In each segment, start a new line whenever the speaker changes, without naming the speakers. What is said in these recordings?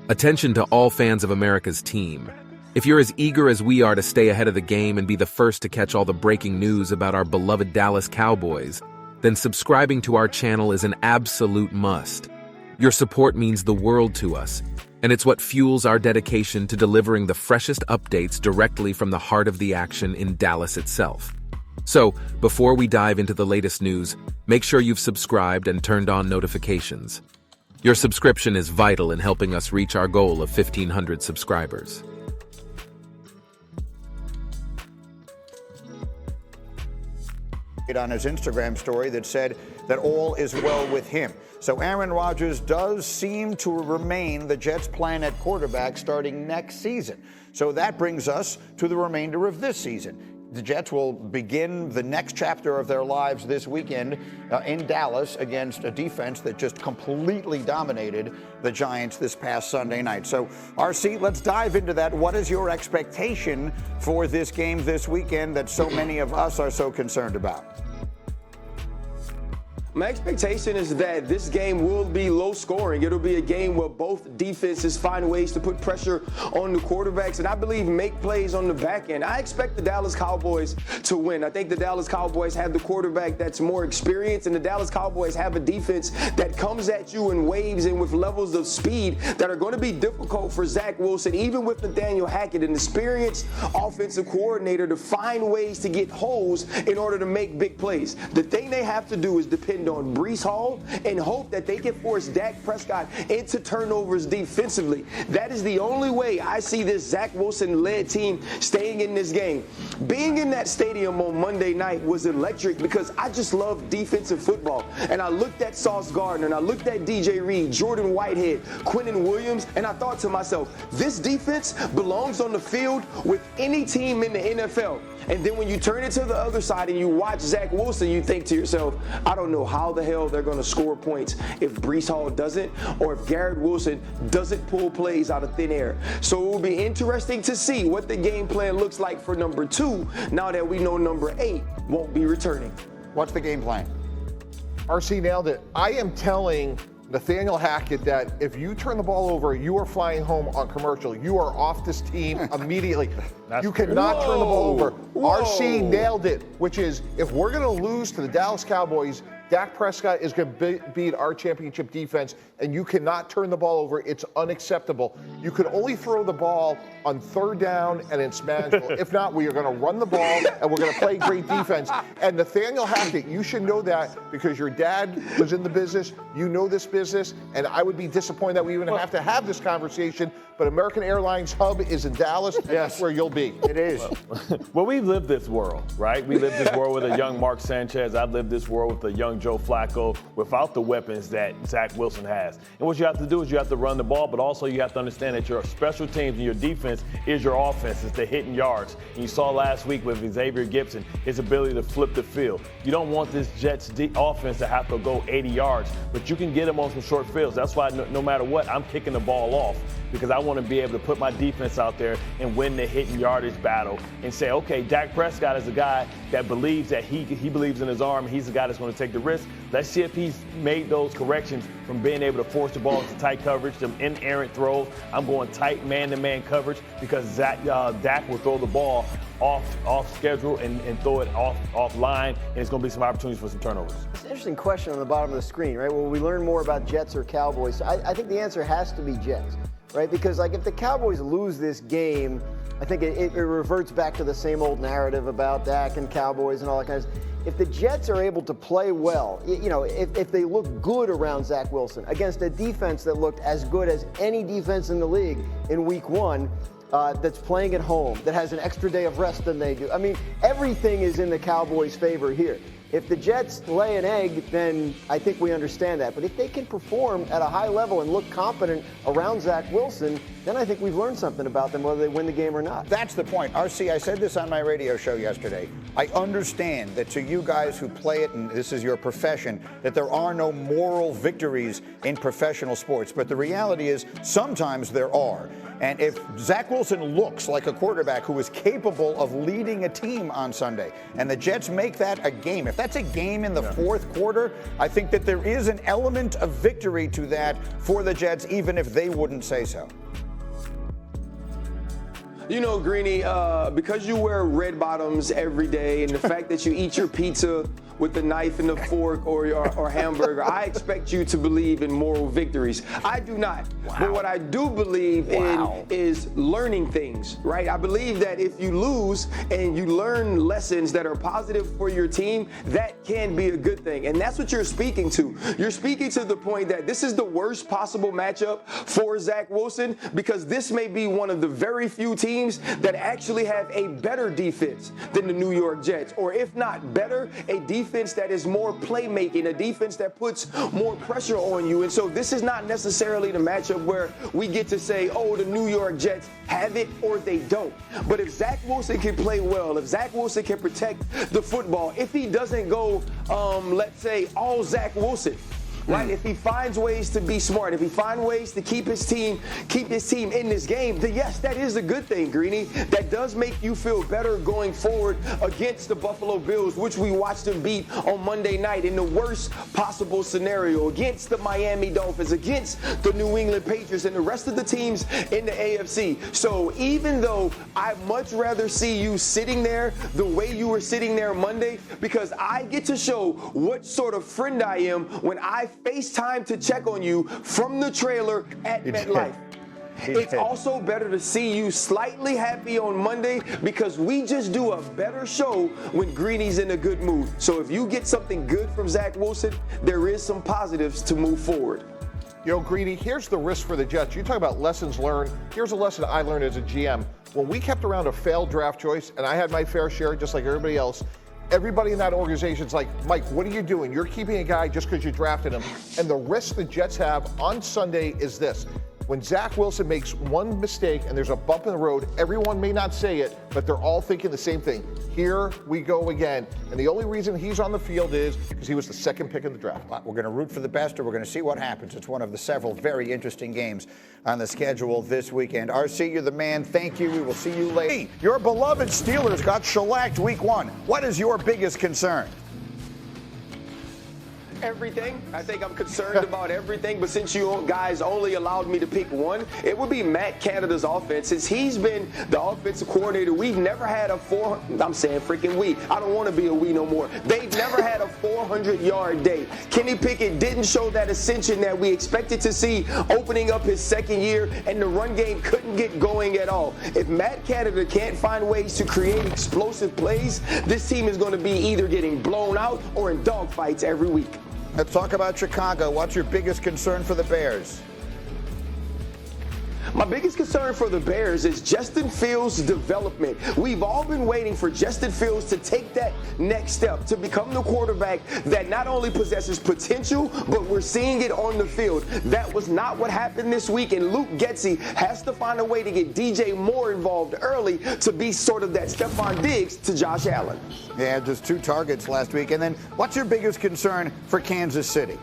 Attention to all fans of America's team. If you're as eager as we are to stay ahead of the game and be the first to catch all the breaking news about our beloved Dallas Cowboys, then subscribing to our channel is an absolute must. Your support means the world to us, and it's what fuels our dedication to delivering the freshest updates directly from the heart of the action in Dallas itself. So, before we dive into the latest news, make sure you've subscribed and turned on notifications. Your subscription is vital in helping us reach our goal of 1,500 subscribers.
On his Instagram story that said that all is well with him. So Aaron Rodgers does seem to remain the Jets' plan at quarterback starting next season. So that brings us to the remainder of this season. The Jets will begin the next chapter of their lives this weekend in Dallas against a defense that just completely dominated the Giants this past Sunday night. So, RC, let's dive into that. What is your expectation for this game this weekend that so many of us are so concerned about?
My expectation is that this game will be low scoring. It'll be a game where both defenses find ways to put pressure on the quarterbacks and I believe make plays on the back end. I expect the Dallas Cowboys to win. I think the Dallas Cowboys have the quarterback that's more experienced and the Dallas Cowboys have a defense that comes at you in waves and with levels of speed that are going to be difficult for Zach Wilson, even with Nathaniel Hackett, an experienced offensive coordinator, to find ways to get holes in order to make big plays. The thing they have to do is depend on Breece Hall and hope that they can force Dak Prescott into turnovers defensively. That is the only way I see this Zach Wilson-led team staying in this game. Being in that stadium on Monday night was electric because I just love defensive football. And I looked at Sauce Gardner, and I looked at DJ Reed, Jordan Whitehead, Quinnen Williams, and I thought to myself, this defense belongs on the field with any team in the NFL. And then when you turn it to the other side and you watch Zach Wilson, you think to yourself, I don't know how the hell they're going to score points if Breece Hall doesn't or if Garrett Wilson doesn't pull plays out of thin air. So it will be interesting to see what the game plan looks like for number 2 now that we know number 8 won't be returning.
What's the game plan?
RC nailed it. I am telling Nathaniel Hackett that if you turn the ball over, you are flying home on commercial. You are off this team immediately. You cannot turn the ball over. RC nailed it, which is if we're going to lose to the Dallas Cowboys, Dak Prescott is going to beat our championship defense, and you cannot turn the ball over. It's unacceptable. You could only throw the ball on third down, and it's manageable. If not, we are going to run the ball, and we're going to play great defense. And Nathaniel Hackett, you should know that because your dad was in the business. You know this business, and I would be disappointed that we even have to have this conversation. But American Airlines hub is in Dallas, and that's where you'll be.
It is.
Well, we've lived this world, right? We lived this world with a young Mark Sanchez. I've lived this world with a young Joe Flacco without the weapons that Zach Wilson has. And what you have to do is you have to run the ball, but also you have to understand that your special teams and your defense is your offense. It's the hitting yards. And you saw last week with Xavier Gibson, his ability to flip the field. You don't want this Jets offense to have to go 80 yards, but you can get them on some short fields. That's why no matter what, I'm kicking the ball off because I want to be able to put my defense out there and win the hitting yardage battle and say, okay, Dak Prescott is a guy that believes that he believes in his arm. He's the guy that's going to take the risk. Let's see if he's made those corrections from being able to force the ball into tight coverage, some inerrant throws. I'm going tight man-to-man coverage because Dak will throw the ball off schedule and throw it off line, and it's going to be some opportunities for some turnovers.
It's an interesting question on the bottom of the screen, right? Will we learn more about Jets or Cowboys? I think the answer has to be Jets, right? Because like if the Cowboys lose this game, I think it reverts back to the same old narrative about Dak and Cowboys and all that kind of stuff. If the Jets are able to play well, you know, if they look good around Zach Wilson against a defense that looked as good as any defense in the league in week 1, that's playing at home, that has an extra day of rest than they do. I mean, everything is in the Cowboys' favor here. If the Jets lay an egg, then I think we understand that. But if they can perform at a high level and look competent around Zach Wilson, then I think we've learned something about them, whether they win the game or not.
That's the point. RC, I said this on my radio show yesterday. I understand that to you guys who play it, and this is your profession, that there are no moral victories in professional sports. But the reality is sometimes there are. And if Zach Wilson looks like a quarterback who is capable of leading a team on Sunday, and the Jets make that a game, if that's a game in the fourth quarter, I think that there is an element of victory to that for the Jets, even if they wouldn't say so.
You know, Greeny, because you wear red bottoms every day and the fact that you eat your pizza with the knife and the fork or hamburger, I expect you to believe in moral victories. I do not. Wow. But what I do believe in is learning things, right? I believe that if you lose and you learn lessons that are positive for your team, that can be a good thing. And that's what you're speaking to. You're speaking to the point that this is the worst possible matchup for Zach Wilson, because this may be one of the very few teams that actually have a better defense than the New York Jets, or if not better, a defense that is more playmaking, a defense that puts more pressure on you. And so this is not necessarily the matchup where we get to say, oh, the New York Jets have it or they don't. But if Zach Wilson can play well, if Zach Wilson can protect the football, if he doesn't go, let's say, all Zach Wilson, right? If he finds ways to be smart, if he finds ways to keep his team in this game, then yes, that is a good thing, Greeny. That does make you feel better going forward against the Buffalo Bills, which we watched them beat on Monday night in the worst possible scenario, against the Miami Dolphins, against the New England Patriots, and the rest of the teams in the AFC. So even though I'd much rather see you sitting there the way you were sitting there Monday, because I get to show what sort of friend I am when I FaceTime to check on you from the trailer at MetLife. It's also better to see you slightly happy on Monday, because we just do a better show when Greeny's in a good mood. So if you get something good from Zach Wilson, there is some positives to move forward.
You know, Greeny, here's the risk for the Jets. You talk about lessons learned. Here's a lesson I learned as a GM. When we kept around a failed draft choice, and I had my fair share just like everybody else, everybody in that organization's like, Mike, what are you doing? You're keeping a guy just because you drafted him. And the risk the Jets have on Sunday is this. When Zach Wilson makes one mistake and there's a bump in the road, everyone may not say it, but they're all thinking the same thing. Here we go again. And the only reason he's on the field is because he was the second pick in the draft.
We're going to root for the best, or we're going to see what happens. It's one of the several very interesting games on the schedule this weekend. RC, you're the man. Thank you. We will see you later. Your beloved Steelers got shellacked week 1. What is your biggest concern?
Everything. I think I'm concerned about everything, but since you guys only allowed me to pick one, it would be Matt Canada's offense. Since he's been the offensive coordinator, we've never had a we. I don't want to be a we no more. They've never had a 400-yard day. Kenny Pickett didn't show that ascension that we expected to see opening up his second year, and the run game couldn't get going at all. If Matt Canada can't find ways to create explosive plays, this team is going to be either getting blown out or in dogfights every week.
Let's talk about Chicago. What's your biggest concern for the Bears?
My biggest concern for the Bears is Justin Fields' development. We've all been waiting for Justin Fields to take that next step, to become the quarterback that not only possesses potential, but we're seeing it on the field. That was not what happened this week, and Luke Getsy has to find a way to get DJ Moore involved early to be sort of that Stephon Diggs to Josh Allen.
Yeah, just 2 targets last week. And then what's your biggest concern for Kansas City?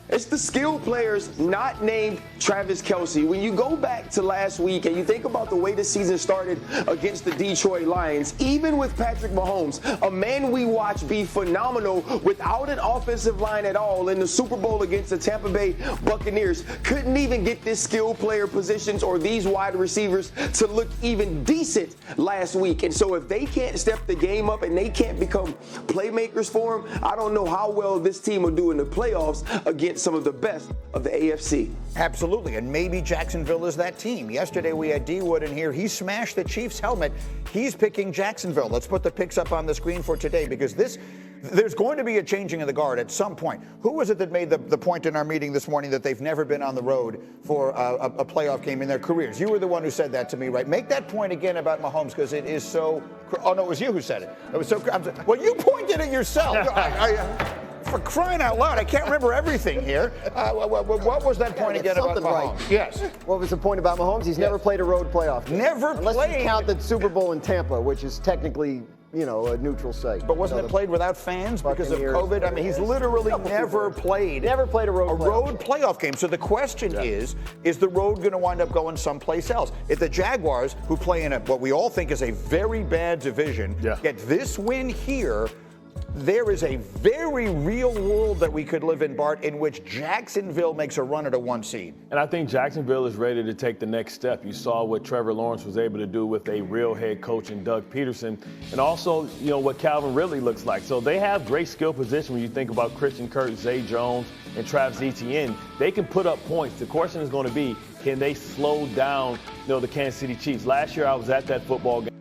It's the skilled players not named Travis Kelce. When you go back to last week and you think about the way the season started against the Detroit Lions, even with Patrick Mahomes, a man we watched be phenomenal without an offensive line at all in the Super Bowl against the Tampa Bay Buccaneers, couldn't even get this skilled player positions or these wide receivers to look even decent last week. And so if they can't step the game up and they can't become playmakers for him, I don't know how well this team will do in the playoffs against some of the best of the AFC.
Absolutely, and maybe Jacksonville is that team. Yesterday we had D. Wood in here. He smashed the Chiefs' helmet. He's picking Jacksonville. Let's put the picks up on the screen for today, because there's going to be a changing of the guard at some point. Who was it that made the point in our meeting this morning that they've never been on the road for a playoff game in their careers? You were the one who said that to me, right? Make that point again about Mahomes, because it is so... Oh, no, it was you who said it. It was so... Well, you pointed it yourself. For crying out loud, I can't remember everything here. What was that point again about Mahomes?
Right.
Yes.
What was the point about Mahomes? He's never played a road playoff game.
Never
Unless
played.
you count the Super Bowl in Tampa, which is technically, a neutral site.
But wasn't it played without fans because of COVID? I mean, he's literally never played
a road
playoff game. So the question is the road going to wind up going someplace else? If the Jaguars, who play in what we all think is a very bad division, get this win here, there is a very real world that we could live in, Bart, in which Jacksonville makes a run at a 1 seed.
And I think Jacksonville is ready to take the next step. You saw what Trevor Lawrence was able to do with a real head coach in Doug Peterson, and also, what Calvin Ridley looks like. So they have great skill position when you think about Christian Kirk, Zay Jones, and Travis Etienne. They can put up points. The question is going to be, can they slow down, the Kansas City Chiefs? Last year I was at that football game.